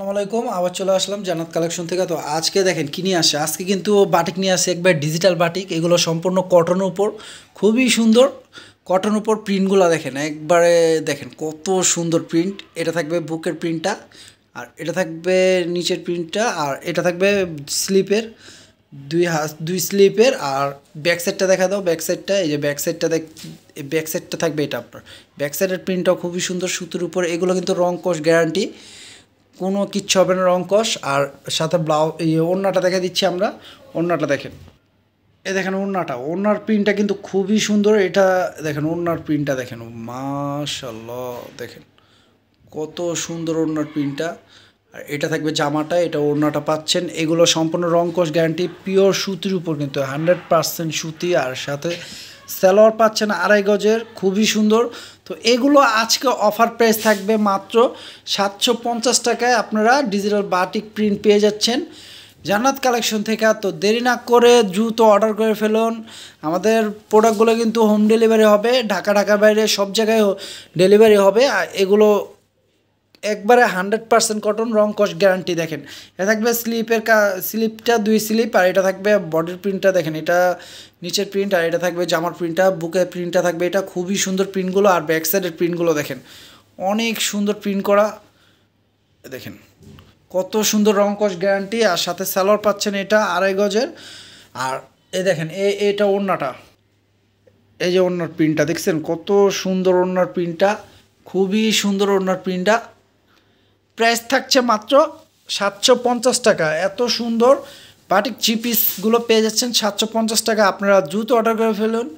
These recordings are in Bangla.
আসসালামু আলাইকুম। আবার চলে আসলাম জান্নাত কালেকশন থেকে। তো আজকে দেখেন কি নিয়ে আসে, আজকে কিন্তু বাটিক নিয়ে আসে, একবার ডিজিটাল বাটিক। এগুলো সম্পূর্ণ কটনের উপর, খুবই সুন্দর কটন উপর প্রিন্টগুলো দেখেন একবারে, দেখেন কত সুন্দর প্রিন্ট। এটা থাকবে বুকের প্রিন্টটা, আর এটা থাকবে নিচের প্রিন্টটা, আর এটা থাকবে স্লিপের দুই স্লিপের। আর ব্যাক সাইডটা দেখা দাও, ব্যাক সাইডটা, এই যে ব্যাক সাইডটা ব্যাক সাইডটা থাকবে এটা আপনার। ব্যাক সাইডের প্রিন্টটাও খুবই সুন্দর সুতোর উপর। এগুলো কিন্তু রং কস গ্যারান্টি, কোনো কিচ্ছু হবে না রং কস। আর সাথে ওড়নাটা দেখা দিচ্ছি আমরা। ওড়নাটা দেখেন, এ দেখেন ওড়নার প্রিন্টটা কিন্তু খুবই সুন্দর। এটা দেখেন ওড়নার প্রিন্টটা দেখেন, মাশাআল্লাহ, দেখেন কত সুন্দর ওড়নার প্রিন্টটা। আর এটা থাকবে জামাটা, এটা ওড়নাটা পাচ্ছেন। এগুলো সম্পূর্ণ রং কস গ্যারান্টি, পিওর সুতির উপর কিন্তু 100% সুতি। আর সাথে সালোয়ার পাচ্ছেন 2.5 গজের, খুবই সুন্দর। তো এগুলো আজকে অফার প্রাইস থাকবে মাত্র 750 টাকায়। আপনারা ডিজিটাল বাটিক প্রিন্ট পেয়ে যাচ্ছেন জান্নাত কালেকশন থেকে। তো দেরি না করে দ্রুত অর্ডার করে ফেলুন। আমাদের প্রোডাক্টগুলো কিন্তু হোম ডেলিভারি হবে, ঢাকার বাইরে সব জায়গায় ডেলিভারি হবে। আর এগুলো একবারে 100% কটন, রং কস গ্যারান্টি। দেখেন এটা থাকবে স্লিপটা 2 স্লিপ, আর এটা থাকবে বডির প্রিন্টটা দেখেন, এটা নিচের প্রিন্ট, আর এটা থাকবে জামার প্রিন্টটা, বুকের প্রিন্টটা থাকবে। এটা খুবই সুন্দর প্রিন্টগুলো। আর ব্যাক সাইডের প্রিন্টগুলো দেখেন অনেক সুন্দর প্রিন্ট করা, দেখেন কত সুন্দর, রং কস গ্যারান্টি। আর সাথে সালোয়ার পাচ্ছেন এটা 2.5 গজের। আর এই দেখেন এটা ওড়নাটা, এই যে ওড়নার প্রিন্টটা দেখছেন কত সুন্দর, ওড়নার প্রিন্টটা খুবই সুন্দর, ওড়নার প্রিন্টটা। প্রাইস থাকছে মাত্র 750 টাকা। এত সুন্দর বাটিক পিসগুলো পেয়ে যাচ্ছেন 750 টাকা। আপনারা দ্রুত অর্ডার করে ফেলুন।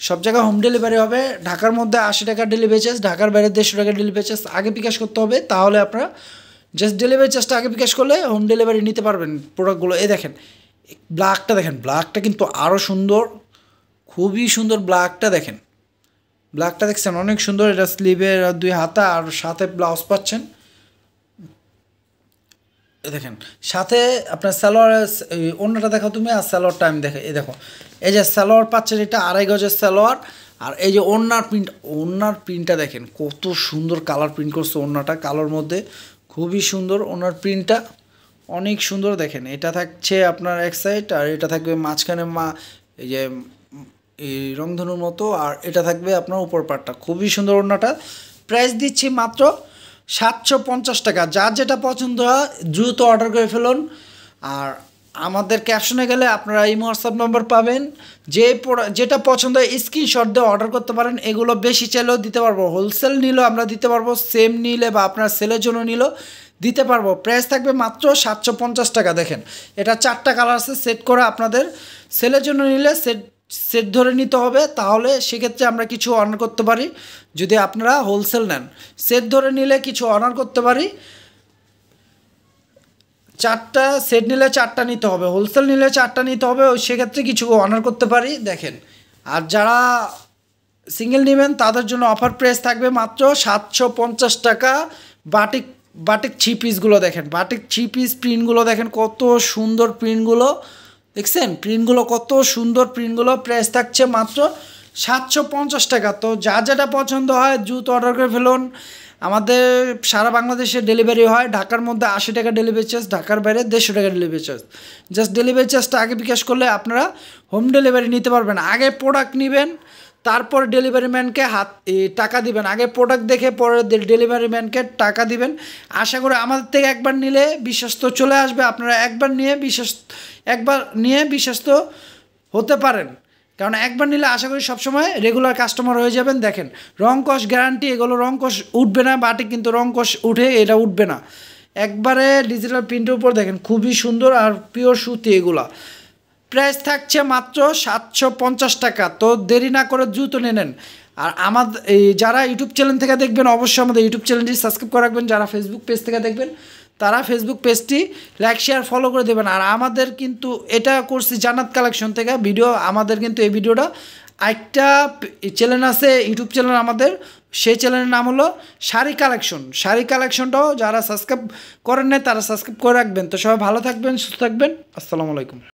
সব জায়গায় হোম ডেলিভারি হবে। ঢাকার মধ্যে 80 টাকা ডেলিভারি চার্জ, ঢাকার বাইরে 150 টাকা ডেলিভারি চার্জ আগে বিকাশ করতে হবে। তাহলে আপনারা জাস্ট ডেলিভারি চার্জটা আগে বিকাশ করলে হোম ডেলিভারি নিতে পারবেন প্রোডাক্টগুলো। এই দেখেন ব্ল্যাকটা, দেখেন ব্ল্যাকটা কিন্তু আরও সুন্দর, খুবই সুন্দর ব্ল্যাকটা। দেখেন ব্ল্যাকটা দেখছেন অনেক সুন্দর। এটা স্লিভের 2 হাতা, আর সাথে ব্লাউজ পাচ্ছেন। দেখেন সাথে আপনার সালোয়ার, অন্যটা দেখো তুমি, আর সালোয়ার টাইম দেখে, এই দেখো এই যে সালোয়ার পাচ্ছেন, এটা 2.5 গজের সালোয়ার। আর এই যে ওড়নার প্রিন্টটা দেখেন কত সুন্দর, কালার প্রিন্ট করছে ওড়নাটা, কালোর মধ্যে খুবই সুন্দর। ওড়নার প্রিন্টটা অনেক সুন্দর। দেখেন এটা থাকছে আপনার এক সাইড, আর এটা থাকবে মাঝখানে এই যে এই রংধনুর মতো, আর এটা থাকবে আপনার উপর পাটটা, খুবই সুন্দর ওড়নাটা। প্রাইস দিচ্ছি মাত্র 750 টাকা। যার যেটা পছন্দ হয় দ্রুত অর্ডার করে ফেলুন। আর আমাদের ক্যাপশনে গেলে আপনারা এই হোয়াটসঅ্যাপ নম্বর পাবেন, যেটা পছন্দ হয় স্ক্রিনশট দিয়ে অর্ডার করতে পারেন। এগুলো বেশি চাইলেও দিতে পারবো, হোলসেল নিলেও আমরা দিতে পারবো, সেম নিলে বা আপনার সেলের জন্য নিলেও দিতে পারবো। প্রাইস থাকবে মাত্র 750 টাকা। দেখেন এটা 4টা কালার আছে, সেট করে আপনাদের সেলের জন্য নিলে সেট ধরে নিতে হবে। তাহলে সেক্ষেত্রে আমরা কিছু অনার করতে পারি। যদি আপনারা হোলসেল নেন, সেট ধরে নিলে কিছু অনার করতে পারি। 4টা সেট নিলে 4টা নিতে হবে, হোলসেল নিলে 4টা নিতে হবে, সেক্ষেত্রে কিছু অনার করতে পারি। দেখেন আর যারা সিঙ্গেল নেবেন তাদের জন্য অফার প্রাইস থাকবে মাত্র 750 টাকা। বাটিক বাটিক 3 পিসগুলো দেখেন, বাটিক 3 পিস প্রিন্টগুলো দেখেন কত সুন্দর প্রিন্টগুলো, দেখছেন প্রিন্টগুলো কত সুন্দর প্রিন্টগুলো। প্রাইস থাকছে মাত্র 750 টাকা। তো যা যেটা পছন্দ হয় দ্রুত অর্ডার করে ফেলুন। আমাদের সারা বাংলাদেশে ডেলিভারি হয়, ঢাকার মধ্যে 80 টাকা ডেলিভারি চার্জ, ঢাকার বাইরে 150 টাকা ডেলিভারি চার্জ। জাস্ট ডেলিভারি চার্জটা আগে বিকাশ করলে আপনারা হোম ডেলিভারি নিতে পারবেন। আগে প্রোডাক্ট নেবেন, তারপর ডেলিভারি ম্যানকে টাকা দিবেন। আগে প্রোডাক্ট দেখে পরে ডেলিভারি ম্যানকে টাকা দিবেন। আশা করি আমাদের থেকে একবার নিলে বিশ্বস্ত চলে আসবে। আপনারা একবার নিয়ে বিশ্বস্ত হতে পারেন, কারণ একবার নিলে আশা করি সবসময় রেগুলার কাস্টমার হয়ে যাবেন। দেখেন রং কস গ্যারান্টি, এগুলো রং কস উঠবে না। বাটিক কিন্তু রং কস উঠে, এটা উঠবে না। একবারে ডিজিটাল প্রিন্টের উপর দেখেন খুবই সুন্দর, আর পিওর সুতি এগুলা। প্রাইস থাকছে মাত্র 750 টাকা। তো দেরি না করে দ্রুত নিয়ে নেন। আর আমাদের যারা ইউটিউব চ্যানেল থেকে দেখবেন অবশ্যই আমাদের ইউটিউব চ্যানেলটি সাবস্ক্রাইব করে রাখবেন। যারা ফেসবুক পেজ থেকে দেখবেন তারা ফেসবুক পেজটি লাইক শেয়ার ফলো করে দেবেন। আর আমাদের কিন্তু এটা করছি জান্নাত কালেকশন থেকে ভিডিও। আমাদের কিন্তু এই ভিডিওটা একটা চ্যানেল আছে, ইউটিউব চ্যানেল আমাদের, সেই চ্যানেলের নাম হলো শাড়ি কালেকশন। শাড়ি কালেকশনটাও যারা সাবস্ক্রাইব করেন না তারা সাবস্ক্রাইব করে রাখবেন। তো সবাই ভালো থাকবেন, সুস্থ থাকবেন। আসসালামু আলাইকুম।